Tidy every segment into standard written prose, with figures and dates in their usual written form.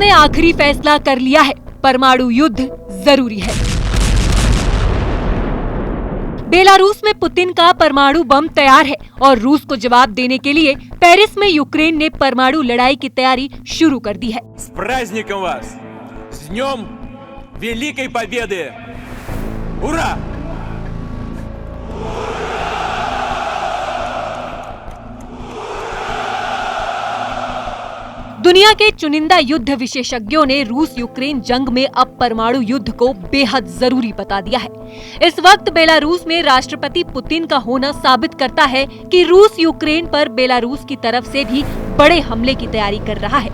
ने आखिरी फैसला कर लिया है, परमाणु युद्ध जरूरी है। बेलारूस में पुतिन का परमाणु बम तैयार है और रूस को जवाब देने के लिए पेरिस में यूक्रेन ने परमाणु लड़ाई की तैयारी शुरू कर दी है। С праздником вас! С днем Великой Победы! Ура! दुनिया के चुनिंदा युद्ध विशेषज्ञों ने रूस यूक्रेन जंग में अब परमाणु युद्ध को बेहद जरूरी बता दिया है। इस वक्त बेलारूस में राष्ट्रपति पुतिन का होना साबित करता है कि रूस यूक्रेन पर बेलारूस की तरफ से भी बड़े हमले की तैयारी कर रहा है।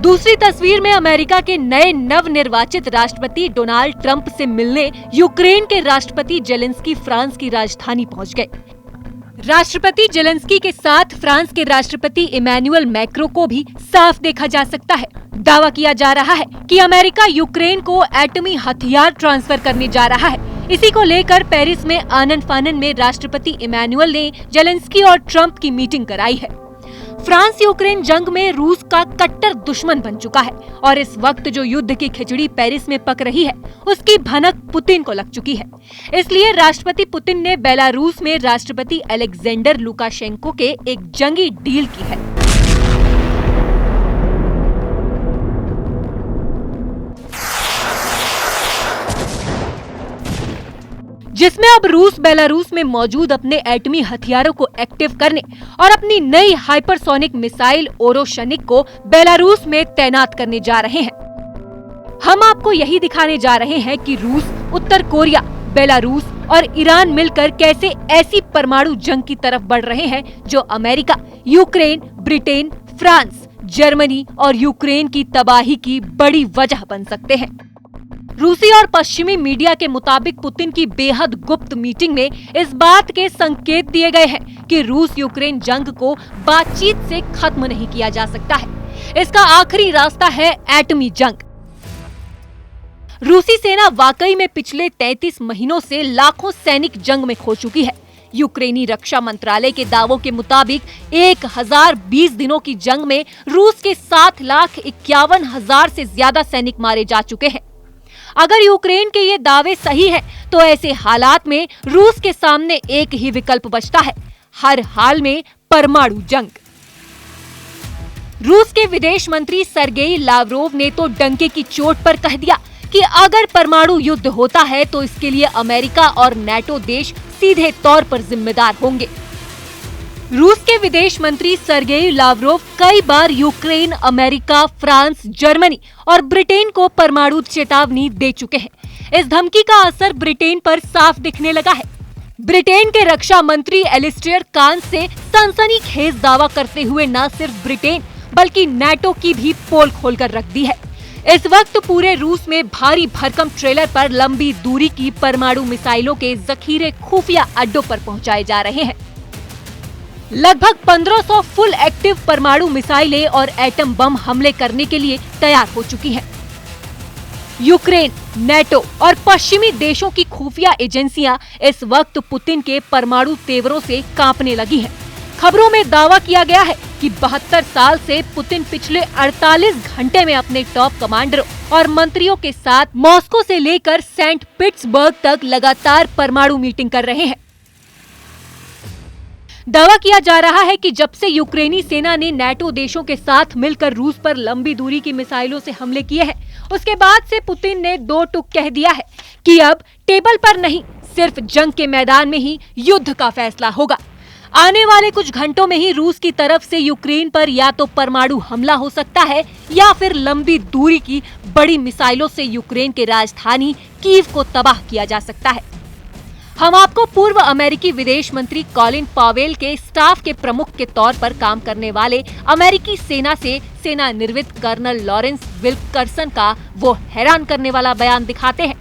दूसरी तस्वीर में अमेरिका के नए नवनिर्वाचित राष्ट्रपति डोनाल्ड ट्रंप से मिलने यूक्रेन के राष्ट्रपति जेलेंस्की फ्रांस की राजधानी पहुंच गए। राष्ट्रपति जेलेंस्की के साथ फ्रांस के राष्ट्रपति इमैनुअल मैक्रों को भी साफ देखा जा सकता है। दावा किया जा रहा है कि अमेरिका यूक्रेन को एटमी हथियार ट्रांसफर करने जा रहा है। इसी को लेकर पेरिस में आनन फानन में राष्ट्रपति इमैनुअल ने जेलेंस्की और ट्रंप की मीटिंग कराई है। फ्रांस यूक्रेन जंग में रूस का कट्टर दुश्मन बन चुका है और इस वक्त जो युद्ध की खिचड़ी पेरिस में पक रही है उसकी भनक पुतिन को लग चुकी है। इसलिए राष्ट्रपति पुतिन ने बेलारूस में राष्ट्रपति अलेक्जेंडर लुकाशेंको के एक जंगी डील की है। जिसमें अब रूस बेलारूस में मौजूद अपने एटमी हथियारों को एक्टिव करने और अपनी नई हाइपरसोनिक मिसाइल ओरोशनिक को बेलारूस में तैनात करने जा रहे हैं। हम आपको यही दिखाने जा रहे हैं कि रूस, उत्तर कोरिया, बेलारूस और ईरान मिलकर कैसे ऐसी परमाणु जंग की तरफ बढ़ रहे हैं जो America, Ukraine, Britain, France, Germany और यूक्रेन की तबाही की बड़ी वजह बन सकते हैं। रूसी और पश्चिमी मीडिया के मुताबिक पुतिन की बेहद गुप्त मीटिंग में इस बात के संकेत दिए गए हैं कि रूस यूक्रेन जंग को बातचीत से खत्म नहीं किया जा सकता है। इसका आखिरी रास्ता है एटमी जंग। रूसी सेना वाकई में पिछले 33 महीनों से लाखों सैनिक जंग में खो चुकी है। यूक्रेनी रक्षा मंत्रालय के दावों के मुताबिक 1020 दिनों की जंग में रूस के 7,51,000 से ज्यादा सैनिक मारे जा चुके हैं। अगर यूक्रेन के ये दावे सही हैं, तो ऐसे हालात में रूस के सामने एक ही विकल्प बचता है, हर हाल में परमाणु जंग। रूस के विदेश मंत्री सर्गेई लावरोव ने तो डंके की चोट पर कह दिया कि अगर परमाणु युद्ध होता है तो इसके लिए अमेरिका और नाटो देश सीधे तौर पर जिम्मेदार होंगे। रूस के विदेश मंत्री सर्गेई लावरोव कई बार यूक्रेन, अमेरिका, फ्रांस, जर्मनी और ब्रिटेन को परमाणु चेतावनी दे चुके हैं। इस धमकी का असर ब्रिटेन पर साफ दिखने लगा है। ब्रिटेन के रक्षा मंत्री एलिस्टेयर कांस से सनसनीखेज दावा करते हुए न सिर्फ ब्रिटेन बल्कि नाटो की भी पोल खोलकर रख दी है। इस वक्त पूरे रूस में भारी भरकम ट्रेलर पर लंबी दूरी की परमाणु मिसाइलों के जखीरे खुफिया अड्डों पर पहुंचाए जा रहे हैं। लगभग 1500 फुल एक्टिव परमाणु मिसाइलें और एटम बम हमले करने के लिए तैयार हो चुकी हैं। यूक्रेन, नाटो और पश्चिमी देशों की खुफिया एजेंसियां इस वक्त पुतिन के परमाणु तेवरों से कांपने लगी हैं। खबरों में दावा किया गया है कि 72 साल से पुतिन पिछले 48 घंटे में अपने टॉप कमांडरों और मंत्रियों के साथ मॉस्को से लेकर सेंट पीटर्सबर्ग तक लगातार परमाणु मीटिंग कर रहे हैं। दावा किया जा रहा है कि जब से यूक्रेनी सेना ने नाटो देशों के साथ मिलकर रूस पर लंबी दूरी की मिसाइलों से हमले किए हैं, उसके बाद से पुतिन ने दो टूक कह दिया है कि अब टेबल पर नहीं, सिर्फ जंग के मैदान में ही युद्ध का फैसला होगा। आने वाले कुछ घंटों में ही रूस की तरफ से यूक्रेन पर या तो परमाणु हमला हो सकता है या फिर लंबी दूरी की बड़ी मिसाइलों से यूक्रेन के राजधानी कीव को तबाह किया जा सकता है। हम आपको पूर्व अमेरिकी विदेश मंत्री कॉलिन पावेल के स्टाफ के प्रमुख के तौर पर काम करने वाले अमेरिकी सेना से सेनानिवृत्त कर्नल लॉरेंस विल्करसन का वो हैरान करने वाला बयान दिखाते हैं,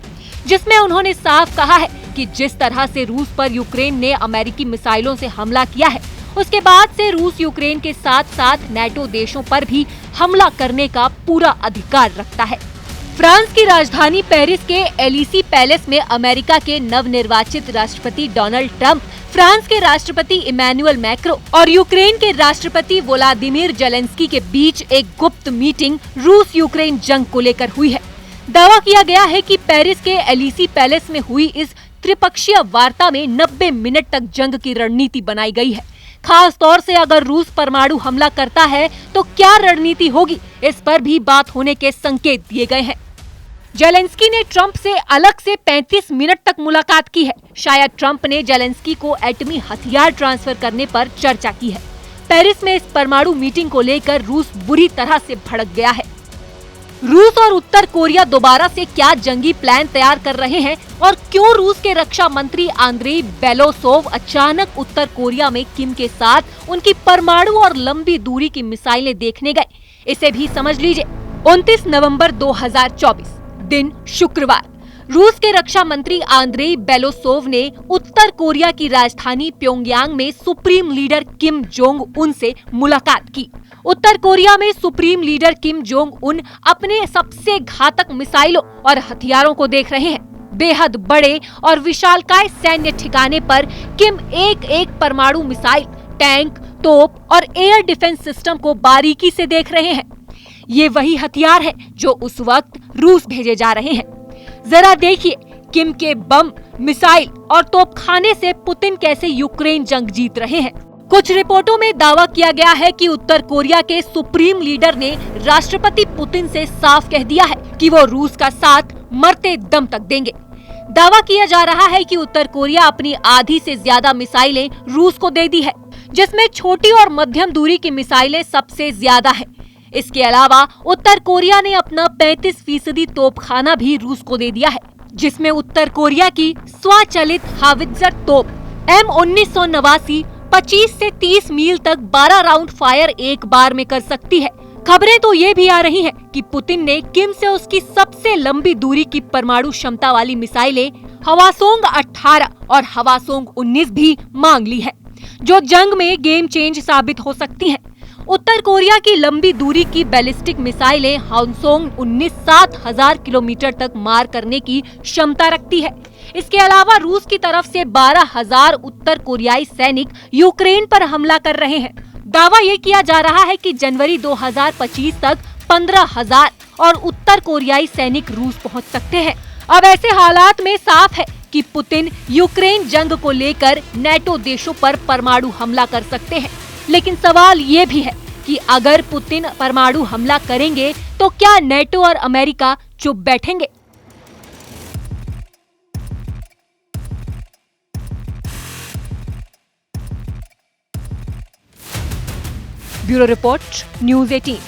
जिसमें उन्होंने साफ कहा है कि जिस तरह से रूस पर यूक्रेन ने अमेरिकी मिसाइलों से हमला किया है, उसके बाद से रूस यूक्रेन के साथ साथ नाटो देशों पर भी हमला करने का पूरा अधिकार रखता है। फ्रांस की राजधानी पेरिस के एलिसी पैलेस में अमेरिका के नवनिर्वाचित राष्ट्रपति डोनाल्ड ट्रंप, फ्रांस के राष्ट्रपति इमैनुअल मैक्रो और यूक्रेन के राष्ट्रपति वोलोदिमीर जेलेंस्की के बीच एक गुप्त मीटिंग रूस यूक्रेन जंग को लेकर हुई है। दावा किया गया है कि पेरिस के एलिसी पैलेस में हुई इस त्रिपक्षीय वार्ता में 90 मिनट तक जंग की रणनीति बनाई गई है। खास तौर से अगर रूस परमाणु हमला करता है तो क्या रणनीति होगी, इस पर भी बात होने के संकेत दिए गए हैं। जेलेंस्की ने ट्रंप से अलग से 35 मिनट तक मुलाकात की है। शायद ट्रंप ने जेलेंस्की को एटमी हथियार ट्रांसफर करने पर चर्चा की है। पेरिस में इस परमाणु मीटिंग को लेकर रूस बुरी तरह से भड़क गया है। रूस और उत्तर कोरिया दोबारा से क्या जंगी प्लान तैयार कर रहे हैं और क्यों रूस के रक्षा मंत्री आंद्रेई बेलोसोव अचानक उत्तर कोरिया में किम के साथ उनकी परमाणु और लंबी दूरी की मिसाइलें देखने गए, इसे भी समझ लीजिए। 29 नवंबर 2024 दिन शुक्रवार, रूस के रक्षा मंत्री आंद्रेई बेलोसोव ने उत्तर कोरिया की राजधानी प्योंगयांग में supreme leader Kim Jong Un से मुलाकात की। उत्तर कोरिया में supreme leader Kim Jong Un अपने सबसे घातक मिसाइलों और हथियारों को देख रहे हैं। बेहद बड़े और विशालकाय सैन्य ठिकाने पर किम एक एक परमाणु मिसाइल, टैंक, तोप और एयर डिफेंस सिस्टम को बारीकी से देख रहे हैं। ये वही हथियार है जो उस वक्त रूस भेजे जा रहे हैं। जरा देखिए किम के बम, मिसाइल और तोपखाने से पुतिन कैसे यूक्रेन जंग जीत रहे हैं। कुछ रिपोर्टों में दावा किया गया है कि उत्तर कोरिया के सुप्रीम लीडर ने राष्ट्रपति पुतिन से साफ कह दिया है कि वो रूस का साथ मरते दम तक देंगे। दावा किया जा रहा है कि उत्तर कोरिया अपनी आधी से ज्यादा मिसाइलें रूस को दे दी है, जिसमें छोटी और मध्यम दूरी की मिसाइलें सबसे ज्यादा है। इसके अलावा उत्तर कोरिया ने अपना 35% तोपखाना भी रूस को दे दिया है, जिसमें उत्तर कोरिया की स्वचालित हावित्जर तोप M1989 25 से 30 मील तक 12 राउंड फायर एक बार में कर सकती है। खबरें तो ये भी आ रही हैं कि पुतिन ने किम से उसकी सबसे लंबी दूरी की परमाणु क्षमता वाली मिसाइलें हवासोंग 18 और हवासोंग 19 भी मांग ली है, जो जंग में गेम चेंज साबित हो सकती हैं। उत्तर कोरिया की लंबी दूरी की बैलिस्टिक मिसाइलें हवासोंग 19 7000 किलोमीटर तक मार करने की क्षमता रखती है। इसके अलावा रूस की तरफ से 12,000 उत्तर कोरियाई सैनिक यूक्रेन पर हमला कर रहे हैं। दावा ये किया जा रहा है कि जनवरी 2025 तक 15,000 और उत्तर कोरियाई सैनिक रूस पहुंच सकते हैं। अब ऐसे हालात में साफ है कि पुतिन यूक्रेन जंग को लेकर नेटो देशों पर परमाणु हमला कर सकते हैं। लेकिन सवाल ये भी है कि अगर पुतिन परमाणु हमला करेंगे तो क्या नेटो और अमेरिका चुप बैठेंगे? Bureau report, news 18।